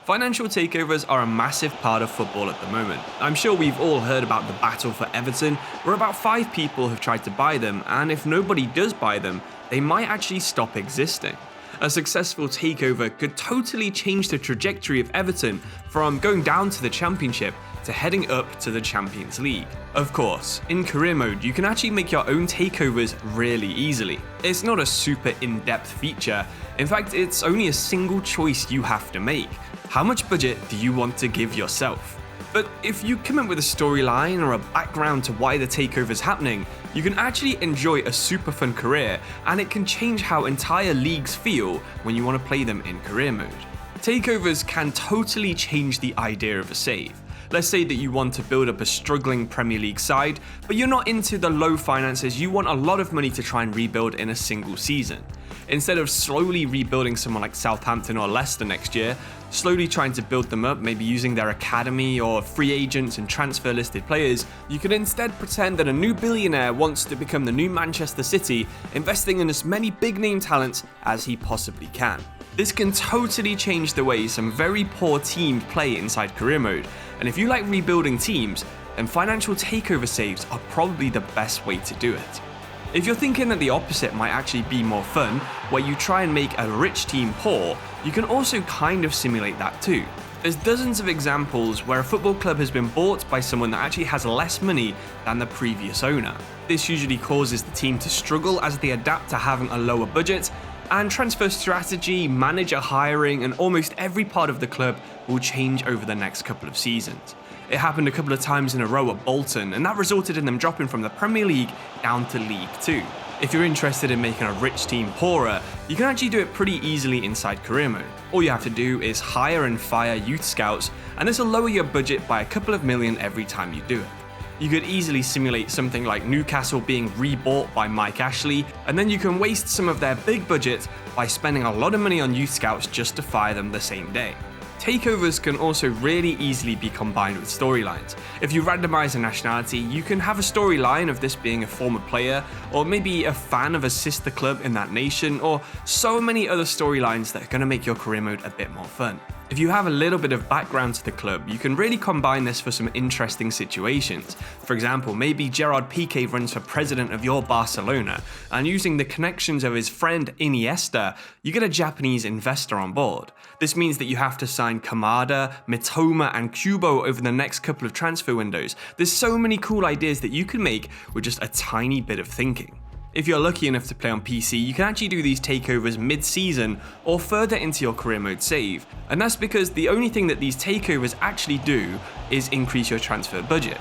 Financial takeovers are a massive part of football at the moment. I'm sure we've all heard about the battle for Everton, where about 5 people have tried to buy them, and if nobody does buy them, they might actually stop existing. A successful takeover could totally change the trajectory of Everton from going down to the Championship to heading up to the Champions League. Of course, in career mode, you can actually make your own takeovers really easily. It's not a super in-depth feature. In fact, it's only a single choice you have to make. How much budget do you want to give yourself? But if you come up with a storyline or a background to why the takeover is happening, you can actually enjoy a super fun career, and it can change how entire leagues feel when you want to play them in career mode. Takeovers can totally change the idea of a save. Let's say that you want to build up a struggling Premier League side, but you're not into the low finances, you want a lot of money to try and rebuild in a single season. Instead of slowly rebuilding someone like Southampton or Leicester next year, slowly trying to build them up, maybe using their academy or free agents and transfer listed players, you can instead pretend that a new billionaire wants to become the new Manchester City, investing in as many big name talents as he possibly can. This can totally change the way some very poor teams play inside career mode, and if you like rebuilding teams, then financial takeover saves are probably the best way to do it. If you're thinking that the opposite might actually be more fun, where you try and make a rich team poor, you can also kind of simulate that too. There's dozens of examples where a football club has been bought by someone that actually has less money than the previous owner. This usually causes the team to struggle as they adapt to having a lower budget, and transfer strategy, manager hiring, and almost every part of the club will change over the next couple of seasons. It happened a couple of times in a row at Bolton, and that resulted in them dropping from the Premier League down to League 2. If you're interested in making a rich team poorer, you can actually do it pretty easily inside career mode. All you have to do is hire and fire youth scouts, and this will lower your budget by a couple of million every time you do it. You could easily simulate something like Newcastle being rebought by Mike Ashley, and then you can waste some of their big budget by spending a lot of money on youth scouts just to fire them the same day. Takeovers can also really easily be combined with storylines. If you randomize a nationality, you can have a storyline of this being a former player, or maybe a fan of a sister club in that nation, or so many other storylines that are going to make your career mode a bit more fun. If you have a little bit of background to the club, you can really combine this for some interesting situations. For example, maybe Gerard Piqué runs for president of your Barcelona, and using the connections of his friend Iniesta, you get a Japanese investor on board. This means that you have to sign Kamada, Mitoma, and Kubo over the next couple of transfer windows. There's so many cool ideas that you can make with just a tiny bit of thinking. If you're lucky enough to play on PC, you can actually do these takeovers mid-season or further into your career mode save, and that's because the only thing that these takeovers actually do is increase your transfer budget.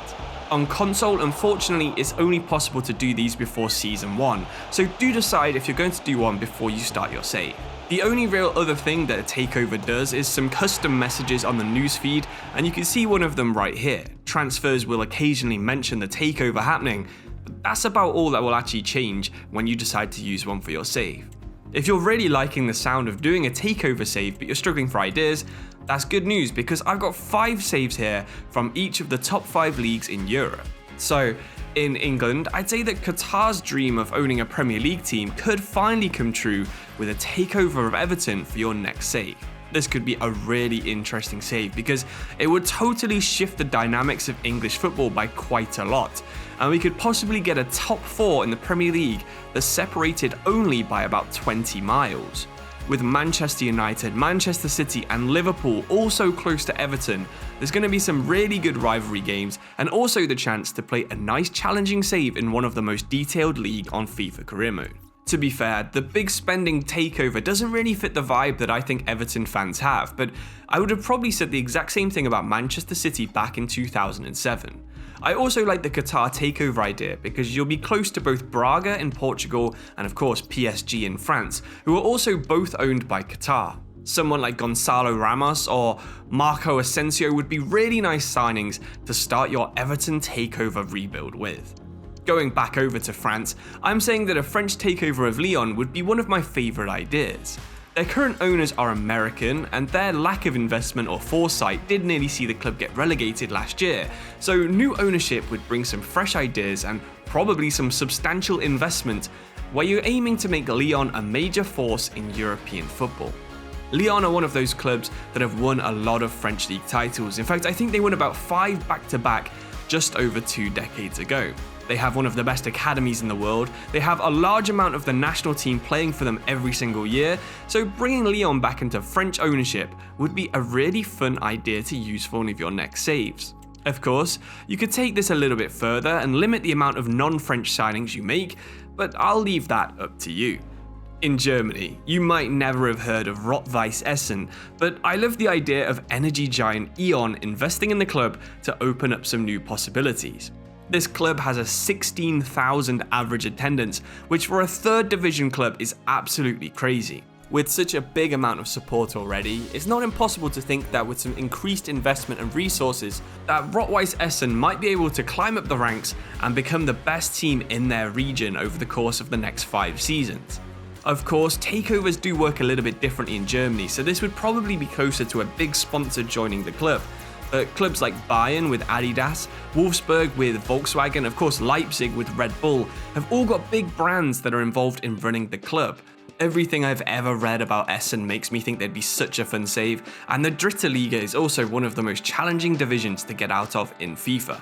On console, unfortunately, it's only possible to do these before Season 1, so do decide if you're going to do one before you start your save. The only real other thing that a takeover does is some custom messages on the newsfeed, and you can see one of them right here. Transfers will occasionally mention the takeover happening, but that's about all that will actually change when you decide to use one for your save. If you're really liking the sound of doing a takeover save but you're struggling for ideas, that's good news because I've got 5 saves here from each of the top 5 leagues in Europe. So, in England, I'd say that Qatar's dream of owning a Premier League team could finally come true with a takeover of Everton for your next save. This could be a really interesting save because it would totally shift the dynamics of English football by quite a lot, and we could possibly get a top 4 in the Premier League that's separated only by about 20 miles. With Manchester United, Manchester City and Liverpool all so close to Everton, there's going to be some really good rivalry games and also the chance to play a nice challenging save in one of the most detailed league on FIFA career mode. To be fair, the big spending takeover doesn't really fit the vibe that I think Everton fans have, but I would have probably said the exact same thing about Manchester City back in 2007. I also like the Qatar takeover idea because you'll be close to both Braga in Portugal and of course PSG in France, who are also both owned by Qatar. Someone like Gonzalo Ramos or Marco Asensio would be really nice signings to start your Everton takeover rebuild with. Going back over to France, I'm saying that a French takeover of Lyon would be one of my favourite ideas. Their current owners are American, and their lack of investment or foresight did nearly see the club get relegated last year, so new ownership would bring some fresh ideas and probably some substantial investment, where you're aiming to make Lyon a major force in European football. Lyon are one of those clubs that have won a lot of French league titles. In fact, I think they won about 5 back-to-back just over 2 decades ago. They have one of the best academies in the world, they have a large amount of the national team playing for them every single year, so bringing Lyon back into French ownership would be a really fun idea to use for one of your next saves. Of course, you could take this a little bit further and limit the amount of non-French signings you make, but I'll leave that up to you. In Germany, you might never have heard of Rot-Weiss Essen, but I love the idea of energy giant E.ON investing in the club to open up some new possibilities. This club has a 16,000 average attendance, which for a 3rd division club is absolutely crazy. With such a big amount of support already, it's not impossible to think that with some increased investment and resources, that Rot-Weiss Essen might be able to climb up the ranks and become the best team in their region over the course of the next 5 seasons. Of course, takeovers do work a little bit differently in Germany, so this would probably be closer to a big sponsor joining the club. But clubs like Bayern with Adidas, Wolfsburg with Volkswagen, of course Leipzig with Red Bull, have all got big brands that are involved in running the club. Everything I've ever read about Essen makes me think they'd be such a fun save, and the Dritte Liga is also one of the most challenging divisions to get out of in FIFA.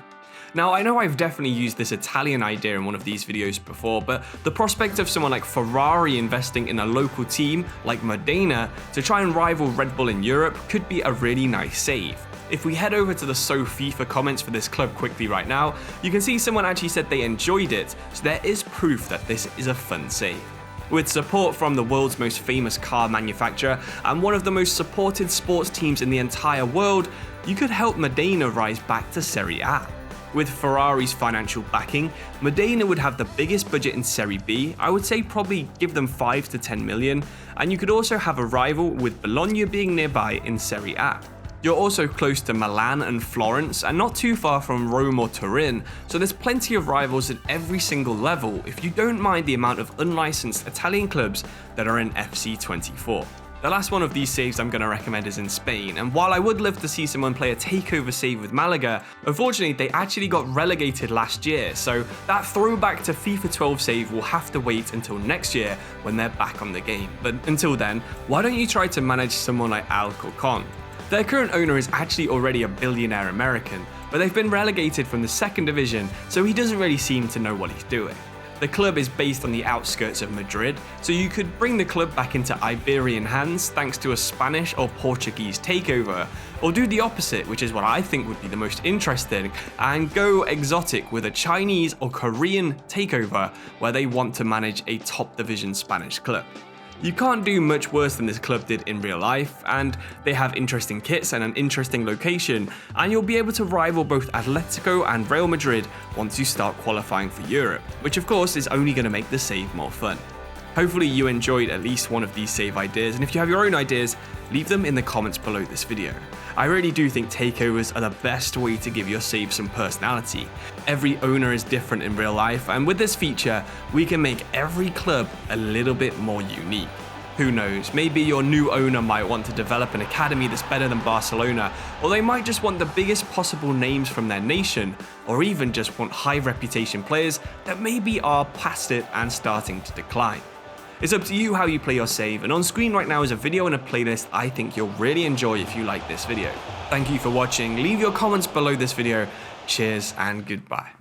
Now, I know I've definitely used this Italian idea in one of these videos before, but the prospect of someone like Ferrari investing in a local team like Modena to try and rival Red Bull in Europe could be a really nice save. If we head over to the So FIFA comments for this club quickly right now, you can see someone actually said they enjoyed it, so there is proof that this is a fun save. With support from the world's most famous car manufacturer and one of the most supported sports teams in the entire world, you could help Modena rise back to Serie A. With Ferrari's financial backing, Modena would have the biggest budget in Serie B. I would say probably give them 5 to 10 million, and you could also have a rival with Bologna being nearby in Serie A. You're also close to Milan and Florence, and not too far from Rome or Turin, so there's plenty of rivals at every single level if you don't mind the amount of unlicensed Italian clubs that are in FC24. The last one of these saves I'm going to recommend is in Spain, and while I would love to see someone play a takeover save with Malaga, unfortunately they actually got relegated last year, so that throwback to FIFA 12 save will have to wait until next year when they're back on the game. But until then, why don't you try to manage someone like Alcorcon? Their current owner is actually already a billionaire American, but they've been relegated from the 2nd division, so he doesn't really seem to know what he's doing. The club is based on the outskirts of Madrid, so you could bring the club back into Iberian hands thanks to a Spanish or Portuguese takeover, or do the opposite, which is what I think would be the most interesting, and go exotic with a Chinese or Korean takeover where they want to manage a top division Spanish club. You can't do much worse than this club did in real life, and they have interesting kits and an interesting location, and you'll be able to rival both Atletico and Real Madrid once you start qualifying for Europe, which of course is only going to make the save more fun. Hopefully you enjoyed at least one of these save ideas, and if you have your own ideas, leave them in the comments below this video. I really do think takeovers are the best way to give your save some personality. Every owner is different in real life, and with this feature, we can make every club a little bit more unique. Who knows, maybe your new owner might want to develop an academy that's better than Barcelona, or they might just want the biggest possible names from their nation, or even just want high reputation players that maybe are past it and starting to decline. It's up to you how you play your save, and on screen right now is a video and a playlist I think you'll really enjoy if you like this video. Thank you for watching, leave your comments below this video, cheers and goodbye.